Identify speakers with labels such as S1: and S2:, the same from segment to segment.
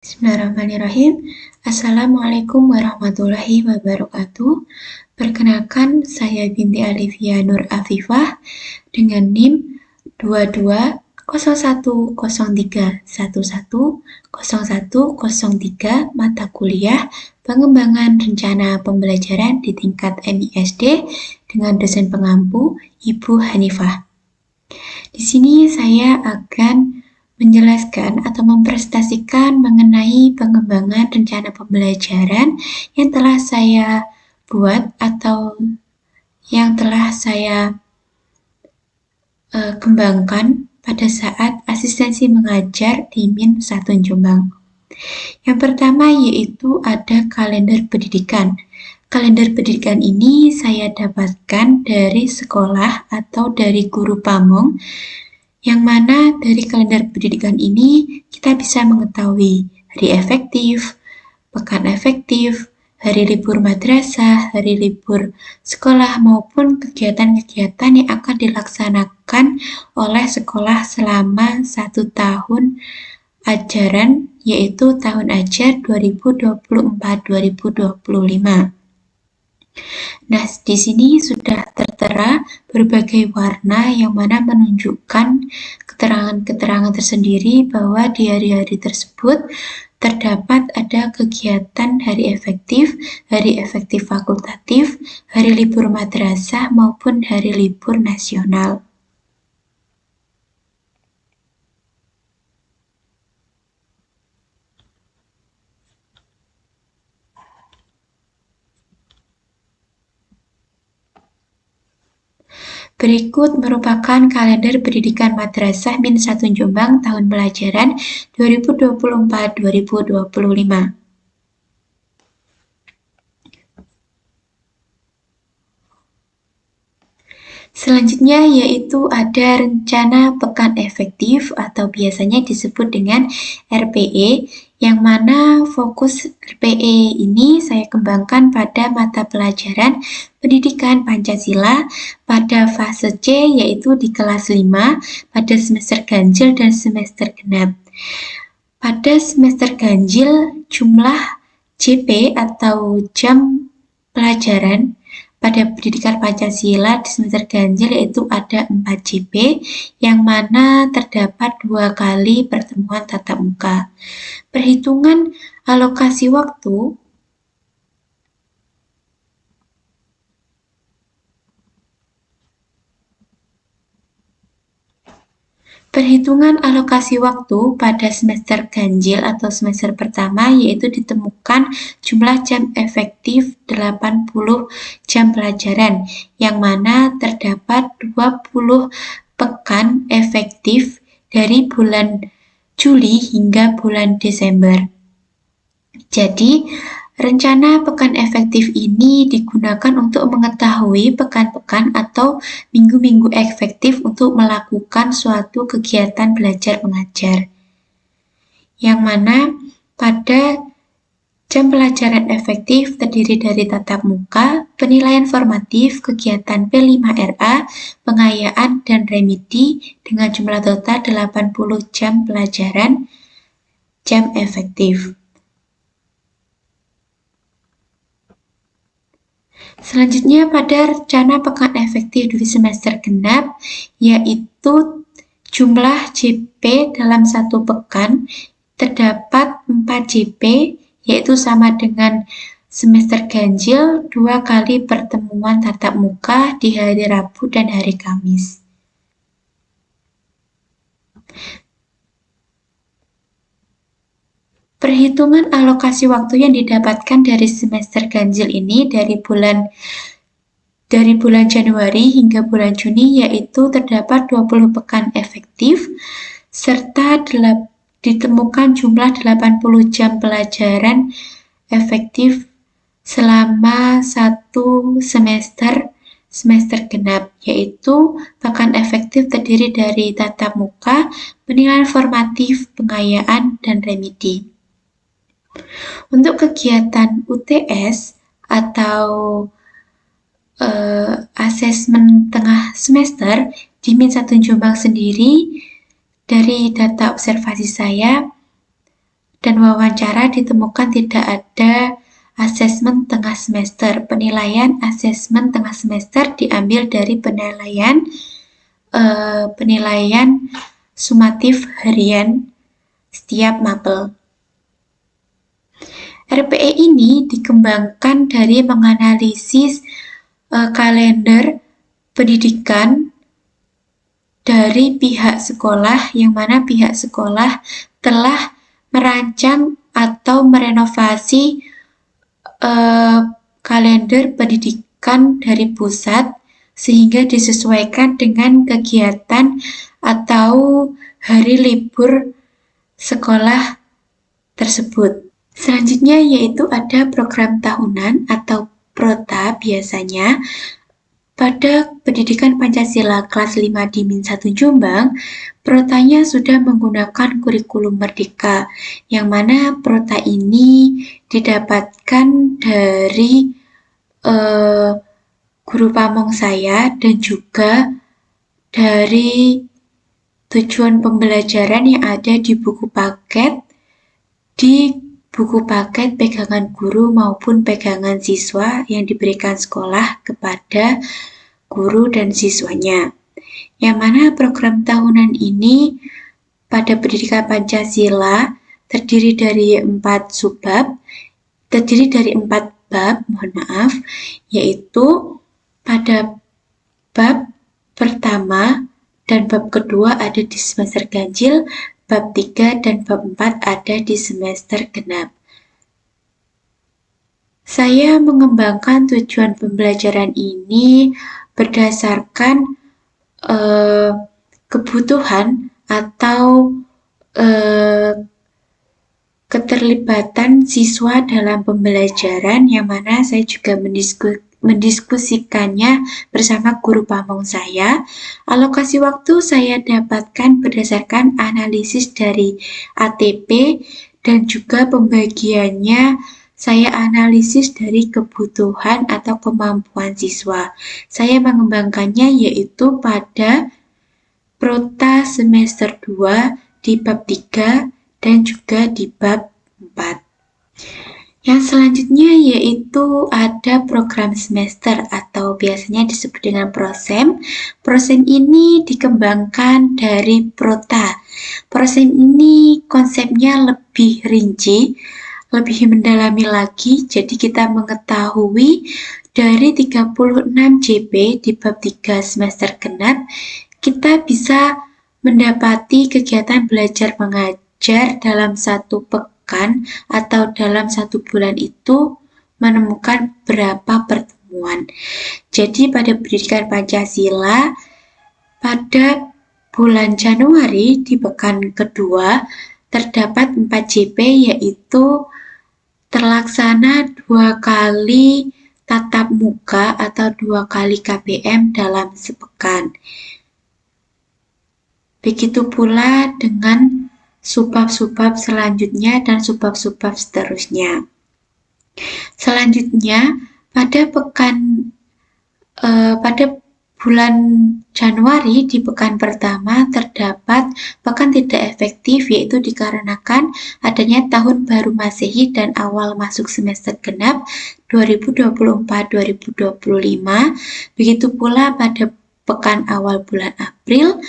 S1: Bismillahirrahmanirrahim. Assalamualaikum warahmatullahi wabarakatuh. Perkenalkan, saya binti Alivia Nur Afifah dengan NIM 220103110103 mata kuliah pengembangan rencana pembelajaran di tingkat MISD dengan dosen pengampu Ibu Hanifah. Di sini saya akan menjelaskan atau mempresentasikan mengenai pengembangan rencana pembelajaran yang telah saya buat atau yang telah saya kembangkan pada saat asistensi mengajar di MIN 1 Jombang. Yang pertama yaitu ada kalender pendidikan. Kalender pendidikan ini saya dapatkan dari sekolah atau dari guru pamong, yang mana dari kalender pendidikan ini kita bisa mengetahui hari efektif, pekan efektif, hari libur madrasah, hari libur sekolah, maupun kegiatan-kegiatan yang akan dilaksanakan oleh sekolah selama 1 tahun ajaran, yaitu tahun ajar 2024-2025. Nah, di sini sudah tertera berbagai warna yang mana menunjukkan keterangan-keterangan tersendiri bahwa di hari-hari tersebut terdapat ada kegiatan hari efektif fakultatif, hari libur madrasah, maupun hari libur nasional. Berikut merupakan kalender pendidikan madrasah MIN 1 Jombang tahun pelajaran 2024-2025. Selanjutnya yaitu ada rencana pekan efektif atau biasanya disebut dengan RPE, yang mana fokus RPE ini saya kembangkan pada mata pelajaran pendidikan Pancasila pada fase C, yaitu di kelas 5 pada semester ganjil dan semester genap. Pada semester ganjil jumlah JP atau jam pelajaran pada pendidikan Pancasila di semester ganjil yaitu ada 4 JP, yang mana terdapat 2 kali pertemuan tatap muka. Perhitungan alokasi waktu pada semester ganjil atau semester pertama yaitu ditemukan jumlah jam efektif 80 jam pelajaran, yang mana terdapat 20 pekan efektif dari bulan Juli hingga bulan Desember. Jadi, rencana pekan efektif ini digunakan untuk mengetahui pekan-pekan atau minggu-minggu efektif untuk melakukan suatu kegiatan belajar mengajar. Yang mana pada jam pelajaran efektif terdiri dari tatap muka, penilaian formatif, kegiatan P5RA, pengayaan, dan remedi dengan jumlah total 80 jam pelajaran jam efektif. Selanjutnya pada rencana pekan efektif di semester genap, yaitu jumlah JP dalam 1 pekan terdapat 4 JP, yaitu sama dengan semester ganjil 2 kali pertemuan tatap muka di hari Rabu dan hari Kamis. Perhitungan alokasi waktu yang didapatkan dari semester ganjil ini dari bulan Januari hingga bulan Juni yaitu terdapat 20 pekan efektif serta ditemukan jumlah 80 jam pelajaran efektif selama 1 semester genap, yaitu pekan efektif terdiri dari tatap muka, penilaian formatif, pengayaan, dan remedi. Untuk kegiatan UTS atau asesmen tengah semester di MIN 1 Jombang sendiri, dari data observasi saya dan wawancara ditemukan tidak ada asesmen tengah semester. Penilaian asesmen tengah semester diambil dari penilaian sumatif harian setiap mapel. RPE ini dikembangkan dari menganalisis kalender pendidikan dari pihak sekolah, yang mana pihak sekolah telah merancang atau merenovasi kalender pendidikan dari pusat sehingga disesuaikan dengan kegiatan atau hari libur sekolah tersebut. Selanjutnya yaitu ada program tahunan atau PROTA biasanya. Pada pendidikan Pancasila kelas 5 di Min 1 Jombang, protanya sudah menggunakan kurikulum Merdeka, yang mana prota ini didapatkan dari guru pamong saya dan juga dari tujuan pembelajaran yang ada di buku paket pegangan guru maupun pegangan siswa yang diberikan sekolah kepada guru dan siswanya. Yang mana program tahunan ini pada pendidikan Pancasila terdiri dari 4 bab, yaitu pada bab pertama dan bab kedua ada di semester ganjil, bab 3 dan bab 4 ada di semester genap. Saya mengembangkan tujuan pembelajaran ini berdasarkan kebutuhan atau keterlibatan siswa dalam pembelajaran, yang mana saya juga mendiskusikannya bersama guru pamong saya. Alokasi waktu saya dapatkan berdasarkan analisis dari ATP dan juga pembagiannya saya analisis dari kebutuhan atau kemampuan siswa. Saya mengembangkannya yaitu pada Prota semester 2 di bab 3 dan juga di bab 4. Yang selanjutnya yaitu ada program semester atau biasanya disebut dengan prosem. Prosem ini dikembangkan dari Prota. Prosem ini konsepnya lebih rinci, lebih mendalami lagi, jadi kita mengetahui dari 36 JP di bab 3 semester genap, kita bisa mendapati kegiatan belajar mengajar dalam 1 pekan atau dalam 1 bulan itu menemukan berapa pertemuan. Jadi pada pendidikan Pancasila, pada bulan Januari di pekan kedua, terdapat 4 JP yaitu terlaksana 2 kali tatap muka atau 2 kali KBM dalam sepekan. Begitu pula dengan subbab-subbab selanjutnya dan subbab-subbab seterusnya. Selanjutnya, pada bulan Januari di pekan pertama terdapat pekan tidak efektif, yaitu dikarenakan adanya tahun baru Masehi dan awal masuk semester genap 2024-2025. Begitu pula pada pekan awal bulan April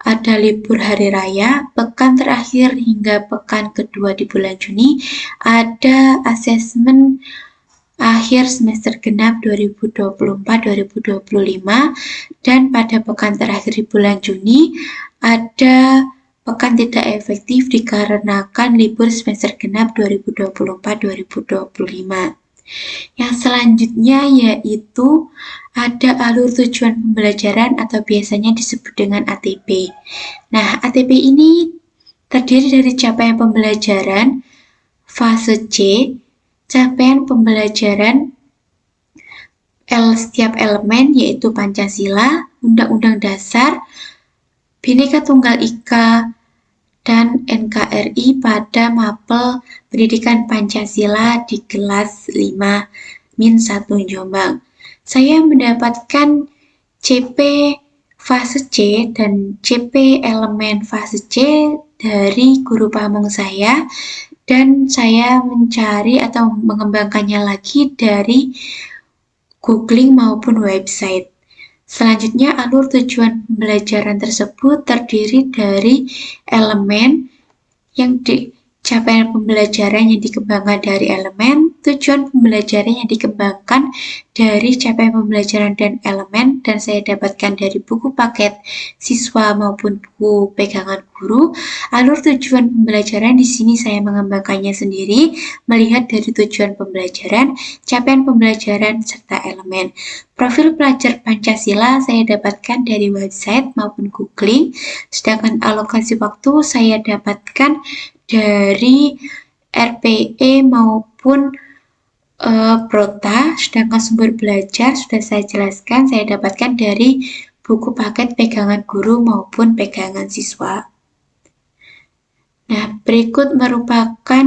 S1: ada libur hari raya, pekan terakhir hingga pekan kedua di bulan Juni ada asesmen akhir semester genap 2024-2025, dan pada pekan terakhir di bulan Juni ada pekan tidak efektif dikarenakan libur semester genap 2024-2025. Yang selanjutnya yaitu ada alur tujuan pembelajaran atau biasanya disebut dengan ATP. Nah, ATP ini terdiri dari capaian pembelajaran fase C, capaian pembelajaran setiap elemen yaitu Pancasila, Undang-Undang Dasar, Bhinneka Tunggal Ika, dan NKRI pada mapel pendidikan Pancasila di kelas 5 Min 1 Jombang. Saya mendapatkan CP fase C dan CP elemen fase C dari guru pamong saya, dan saya mencari atau mengembangkannya lagi dari googling maupun website. Selanjutnya, alur tujuan pembelajaran tersebut terdiri dari elemen yang capaian pembelajaran yang dikembangkan dari elemen, tujuan pembelajaran yang dikembangkan dari capaian pembelajaran dan elemen, dan saya dapatkan dari buku paket siswa maupun buku pegangan guru. Alur tujuan pembelajaran di sini saya mengembangkannya sendiri, melihat dari tujuan pembelajaran, capaian pembelajaran, serta elemen. Profil pelajar Pancasila saya dapatkan dari website maupun googling, sedangkan alokasi waktu saya dapatkan dari RPE maupun Prota, sedangkan sumber belajar sudah saya jelaskan, saya dapatkan dari buku paket pegangan guru maupun pegangan siswa. Nah, berikut merupakan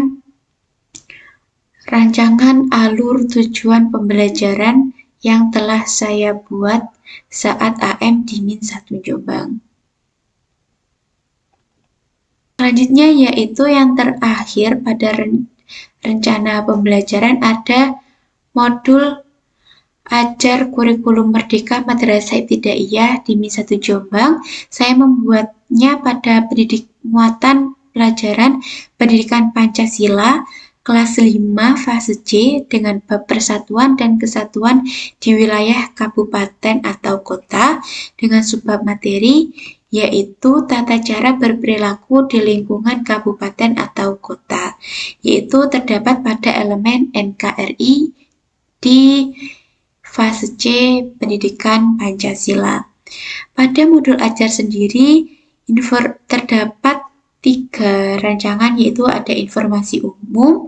S1: rancangan alur tujuan pembelajaran yang telah saya buat saat AM di Min 1 Jombang. Selanjutnya yaitu yang terakhir pada rencana pembelajaran ada modul ajar kurikulum merdeka Madrasah Ibtidaiyah di Min 1 Jombang. Saya membuatnya pada muatan pelajaran pendidikan Pancasila kelas 5 fase C dengan bab persatuan dan kesatuan di wilayah kabupaten atau kota dengan subbab materi yaitu tata cara berperilaku di lingkungan kabupaten atau kota, yaitu terdapat pada elemen NKRI di fase C pendidikan Pancasila. Pada modul ajar sendiri terdapat 3 rancangan, yaitu ada informasi umum,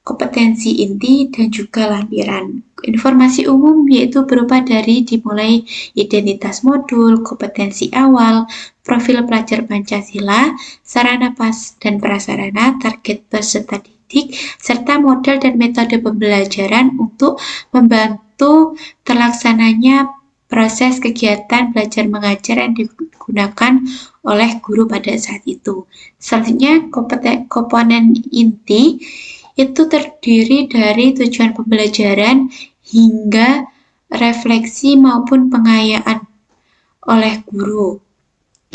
S1: kompetensi inti, dan juga lampiran. Informasi umum yaitu berupa dari dimulai identitas modul, kompetensi awal, profil pelajar Pancasila, sarana dan prasarana, target peserta didik, serta model dan metode pembelajaran untuk membantu terlaksananya proses kegiatan belajar mengajar yang digunakan oleh guru pada saat itu. Selanjutnya, komponen inti itu terdiri dari tujuan pembelajaran hingga refleksi maupun pengayaan oleh guru,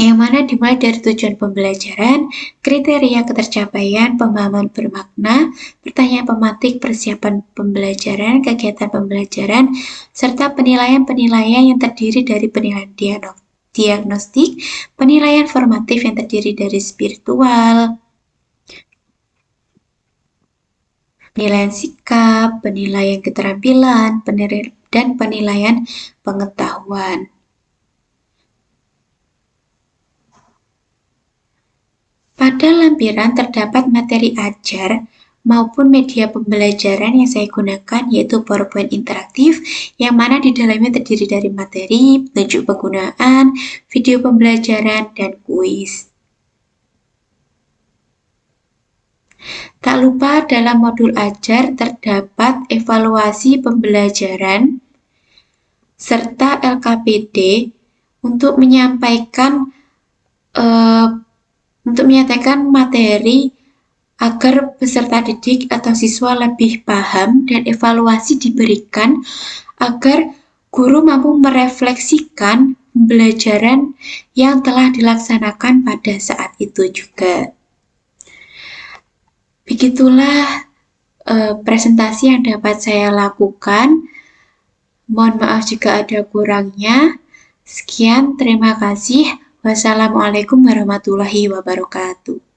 S1: yang mana dimulai dari tujuan pembelajaran, kriteria ketercapaian, pemahaman bermakna, pertanyaan pematik, persiapan pembelajaran, kegiatan pembelajaran, serta penilaian-penilaian yang terdiri dari penilaian diagnostik, penilaian formatif yang terdiri dari spiritual, penilaian sikap, penilaian keterampilan, dan penilaian pengetahuan. Pada lampiran terdapat materi ajar maupun media pembelajaran yang saya gunakan, yaitu PowerPoint interaktif, yang mana di dalamnya terdiri dari materi, petunjuk penggunaan, video pembelajaran, dan kuis. Tak lupa dalam modul ajar terdapat evaluasi pembelajaran serta LKPD untuk menyatakan materi agar peserta didik atau siswa lebih paham, dan evaluasi diberikan agar guru mampu merefleksikan pembelajaran yang telah dilaksanakan pada saat itu juga. Begitulah presentasi yang dapat saya lakukan. Mohon maaf jika ada kurangnya. Sekian, terima kasih. Wassalamualaikum warahmatullahi wabarakatuh.